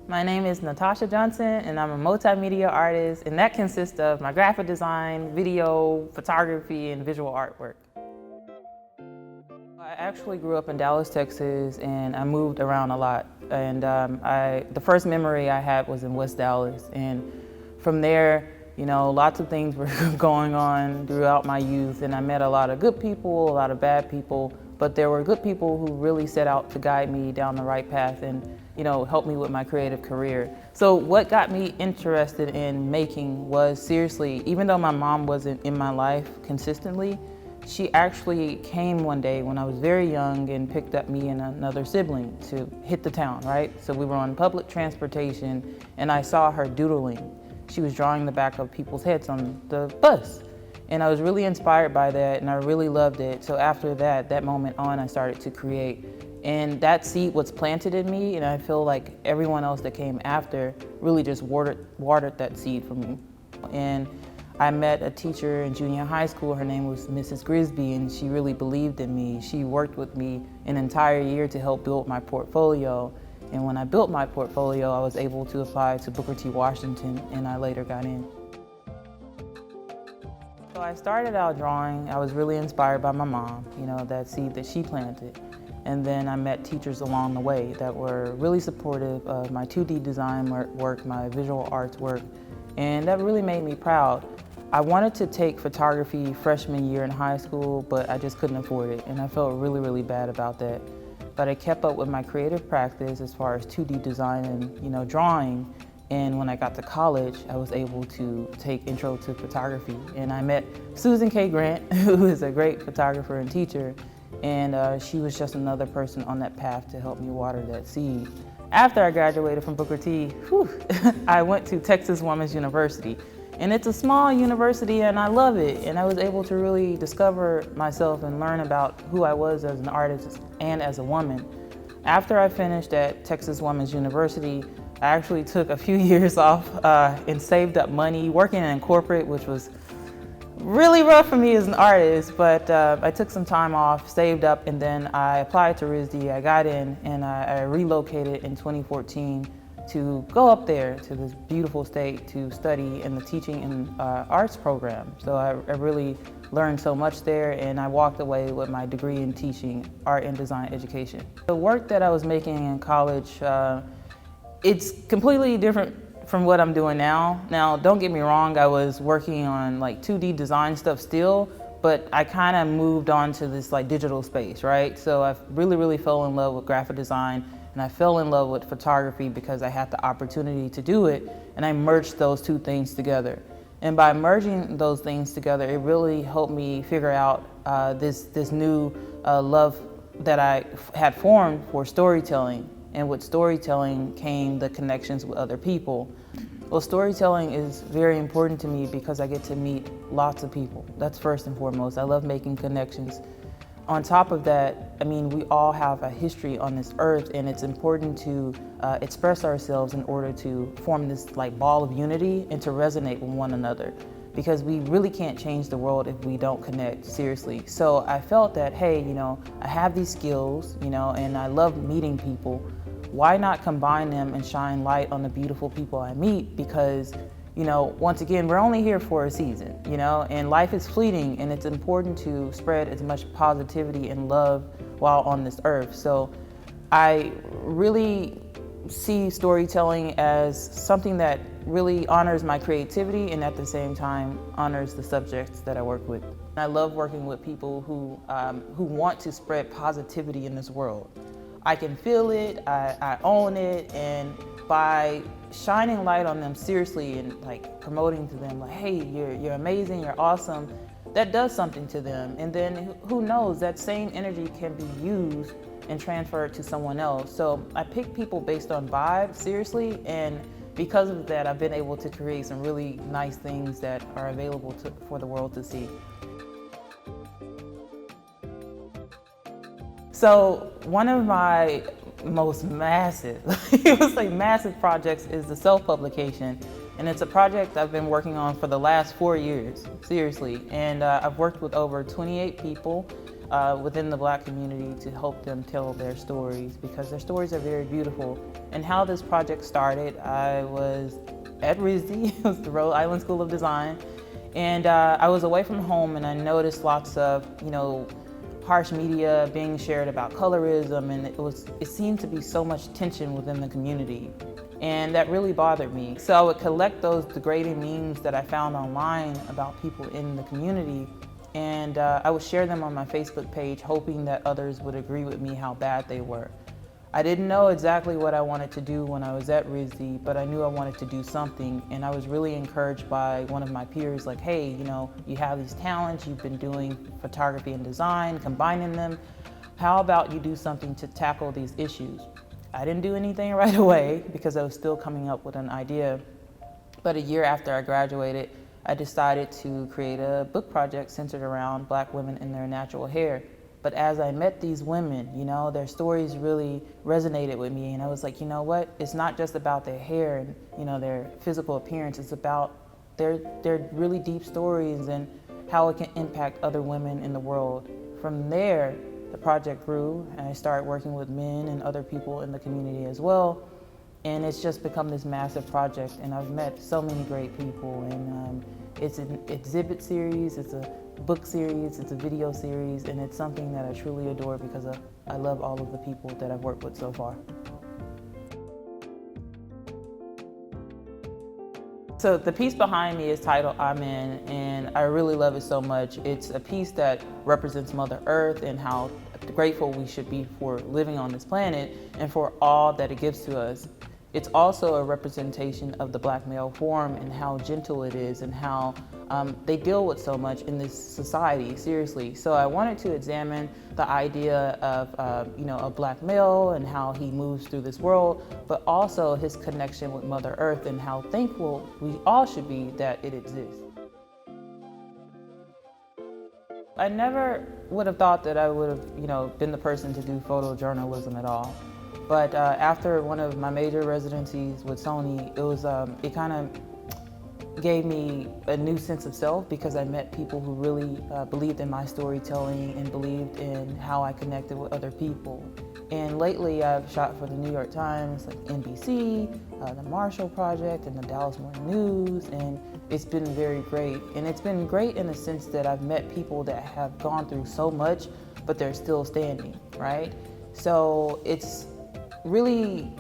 My name is Nitashia Johnson, and I'm a multimedia artist, and that consists of my graphic design, video, photography, and visual artwork. I actually grew up in Dallas, Texas, and I moved around a lot. And the first memory I had was in West Dallas, and from there, you know, lots of things were going on throughout my youth, and I met a lot of good people, a lot of bad people, but there were good people who really set out to guide me down the right path and, you know, help me with my creative career. So what got me interested in making was, seriously, even though my mom wasn't in my life consistently, she actually came one day when I was very young and picked up me and another sibling to hit the town, right? So we were on public transportation and I saw her doodling. She was drawing the back of people's heads on the bus. And I was really inspired by that and I really loved it. So after that moment on, I started to create. And that seed was planted in me, and I feel like everyone else that came after really just watered that seed for me. And I met a teacher in junior high school. Her name was Mrs. Grisby, and she really believed in me. She worked with me an entire year to help build my portfolio. And when I built my portfolio, I was able to apply to Booker T. Washington, and I later got in. So I started out drawing. I was really inspired by my mom, you know, that seed that she planted. And then I met teachers along the way that were really supportive of my 2D design work, my visual arts work, and that really made me proud. I wanted to take photography freshman year in high school, but I just couldn't afford it, and I felt really, really bad about that. But I kept up with my creative practice as far as 2D design and, you know, drawing. And when I got to college, I was able to take intro to photography. And I met Susan K. Grant, who is a great photographer and teacher. And she was just another person on that path to help me water that seed. After I graduated from Booker T, I went to Texas Women's University. And it's a small university and I love it. And I was able to really discover myself and learn about who I was as an artist and as a woman. After I finished at Texas Women's University, I actually took a few years off and saved up money working in corporate, which was really rough for me as an artist, but I took some time off, saved up, and then I applied to RISD. I got in and I relocated in 2014 to go up there to this beautiful state to study in the teaching and arts program. So I really learned so much there, and I walked away with my degree in teaching art and design education. The work that I was making in college, it's completely different from what I'm doing now. Now, don't get me wrong, I was working on like 2D design stuff still, but I kind of moved on to this like digital space, right? So I really fell in love with graphic design, and I fell in love with photography because I had the opportunity to do it, and I merged those two things together. And by merging those things together, it really helped me figure out this new love that I had formed for storytelling. And with storytelling came the connections with other people. Well, storytelling is very important to me because I get to meet lots of people. That's first and foremost. I love making connections. On top of that, I mean, we all have a history on this earth, and it's important to express ourselves in order to form this like ball of unity and to resonate with one another. Because we really can't change the world if we don't connect, seriously. So I felt that, hey, you know, I have these skills, you know, and I love meeting people. Why not combine them and shine light on the beautiful people I meet? Because, you know, once again, we're only here for a season, you know, and life is fleeting, and it's important to spread as much positivity and love while on this earth. So I really see storytelling as something that really honors my creativity and at the same time honors the subjects that I work with. I love working with people who want to spread positivity in this world. I can feel it, I own it, and by shining light on them seriously and like promoting to them like, hey, you're amazing, you're awesome, that does something to them. And then who knows, that same energy can be used and transferred to someone else. So I pick people based on vibe, seriously, and because of that, I've been able to create some really nice things that are available for the world to see. So one of my most massive, it was like massive projects is the self-publication. And it's a project I've been working on for the last 4 years, seriously. And I've worked with over 28 people. within the Black community to help them tell their stories, because their stories are very beautiful. And how this project started, I was at RISD, it was the Rhode Island School of Design, and I was away from home, and I noticed lots of, harsh media being shared about colorism, and it seemed to be so much tension within the community. And that really bothered me. So I would collect those degrading memes that I found online about people in the community, and I would share them on my Facebook page, hoping that others would agree with me how bad they were. I didn't know exactly what I wanted to do when I was at RISD, but I knew I wanted to do something, and I was really encouraged by one of my peers, like, hey, you have these talents, you've been doing photography and design, combining them. How about you do something to tackle these issues? I didn't do anything right away because I was still coming up with an idea, but a year after I graduated, I decided to create a book project centered around Black women and their natural hair. But as I met these women, their stories really resonated with me, and I was like, you know what? It's not just about their hair and their physical appearance. It's about their really deep stories and how it can impact other women in the world. From there, the project grew, and I started working with men and other people in the community as well. And it's just become this massive project, and I've met so many great people. And it's an exhibit series, it's a book series, it's a video series, and it's something that I truly adore because I love all of the people that I've worked with so far. So the piece behind me is titled I'm In, and I really love it so much. It's a piece that represents Mother Earth and how grateful we should be for living on this planet and for all that it gives to us. It's also a representation of the Black male form and how gentle it is and how they deal with so much in this society, seriously. So I wanted to examine the idea of a Black male and how he moves through this world, but also his connection with Mother Earth and how thankful we all should be that it exists. I never would have thought that I would have been the person to do photojournalism at all. But after one of my major residencies with Sony, it kind of gave me a new sense of self because I met people who really believed in my storytelling and believed in how I connected with other people. And lately I've shot for the New York Times, like NBC, the Marshall Project, and the Dallas Morning News, and it's been very great. And it's been great in the sense that I've met people that have gone through so much, but they're still standing, right? So it's really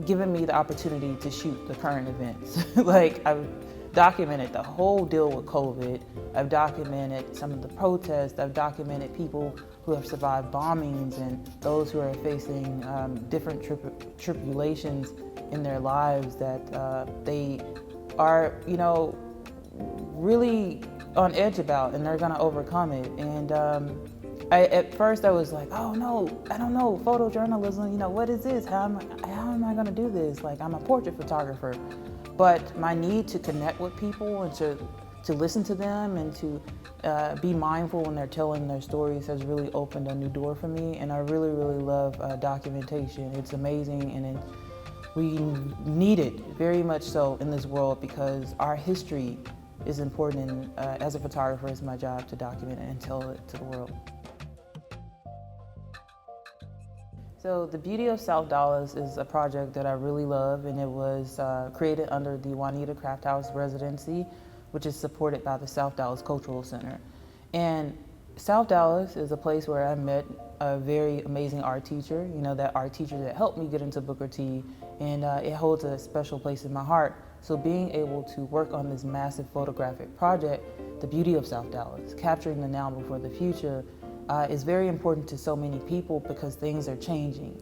given me the opportunity to shoot the current events. Like, I've documented the whole deal with COVID. I've documented some of the protests. I've documented people who have survived bombings and those who are facing different tribulations in their lives that they are, really on edge about, and they're gonna overcome it. And at first I was like, oh no, I don't know, photojournalism, what is this? How am I gonna do this? Like, I'm a portrait photographer. But my need to connect with people and to listen to them and to be mindful when they're telling their stories has really opened a new door for me. And I really, really love documentation. It's amazing, and we need it very much so in this world because our history is important. And as a photographer, it's my job to document it and tell it to the world. So the Beauty of South Dallas is a project that I really love, and it was created under the Juanita Craft House residency, which is supported by the South Dallas Cultural Center. And South Dallas is a place where I met a very amazing art teacher, that art teacher that helped me get into Booker T, and it holds a special place in my heart. So being able to work on this massive photographic project, The Beauty of South Dallas, capturing the now before the future, is very important to so many people because things are changing.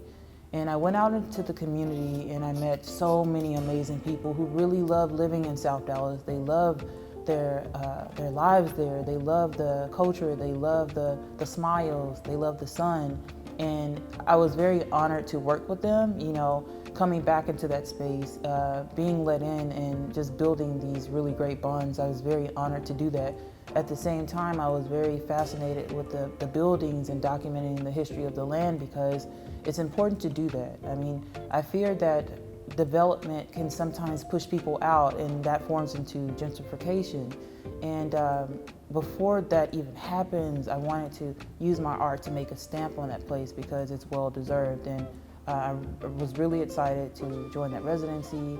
And I went out into the community and I met so many amazing people who really love living in South Dallas. They love their lives there. They love the culture. They love the smiles. They love the sun. And I was very honored to work with them, coming back into that space, being let in and just building these really great bonds. I was very honored to do that. At the same time, I was very fascinated with the buildings and documenting the history of the land because it's important to do that. I mean, I feared that development can sometimes push people out, and that forms into gentrification. And before that even happens, I wanted to use my art to make a stamp on that place because it's well deserved. And I was really excited to join that residency.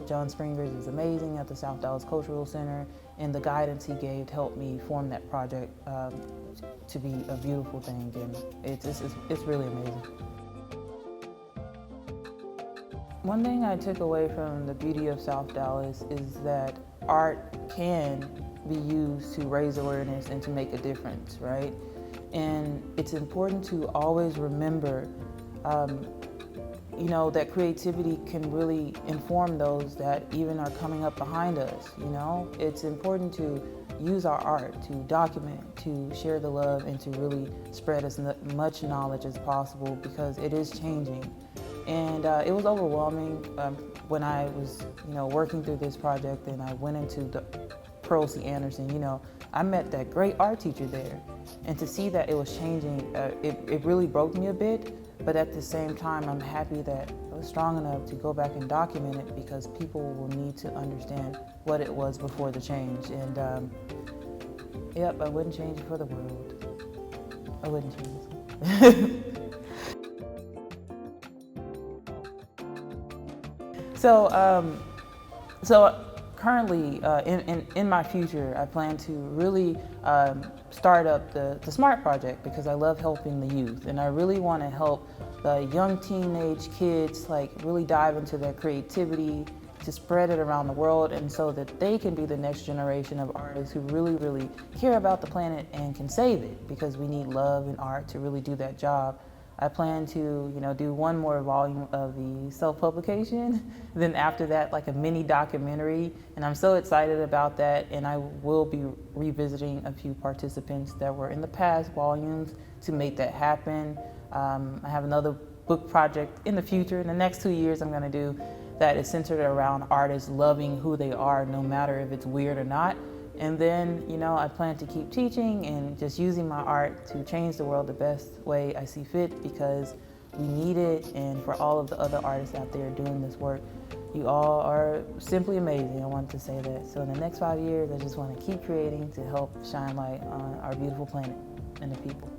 John Springers is amazing at the South Dallas Cultural Center, and the guidance he gave helped me form that project to be a beautiful thing, and it's really amazing. One thing I took away from the beauty of South Dallas is that art can be used to raise awareness and to make a difference, right? And it's important to always remember, you know, that creativity can really inform those that even are coming up behind us, you know? It's important to use our art to document, to share the love, and to really spread as much knowledge as possible because it is changing. And it was overwhelming when I was, you know, working through this project, and I went into the Pearl C. Anderson. You know, I met that great art teacher there, and to see that it was changing, it really broke me a bit. But at the same time, I'm happy that I was strong enough to go back and document it because people will need to understand what it was before the change. And yep, I wouldn't change it for the world. I wouldn't change it. So currently, in my future, I plan to really start up the SMART project because I love helping the youth, and I really want to help the young teenage kids like really dive into their creativity, to spread it around the world, and so that they can be the next generation of artists who really care about the planet and can save it, because we need love and art to really do that job. I plan to, you know, do one more volume of the self-publication, then after that, like a mini documentary, and I'm so excited about that, and I will be revisiting a few participants that were in the past volumes to make that happen. I have another book project in the future. In the next 2 years, I'm gonna do that is centered around artists loving who they are, no matter if it's weird or not. And then, you know, I plan to keep teaching and just using my art to change the world the best way I see fit, because we need it. And for all of the other artists out there doing this work, you all are simply amazing. I wanted to say that. So in the next 5 years, I just want to keep creating to help shine light on our beautiful planet and the people.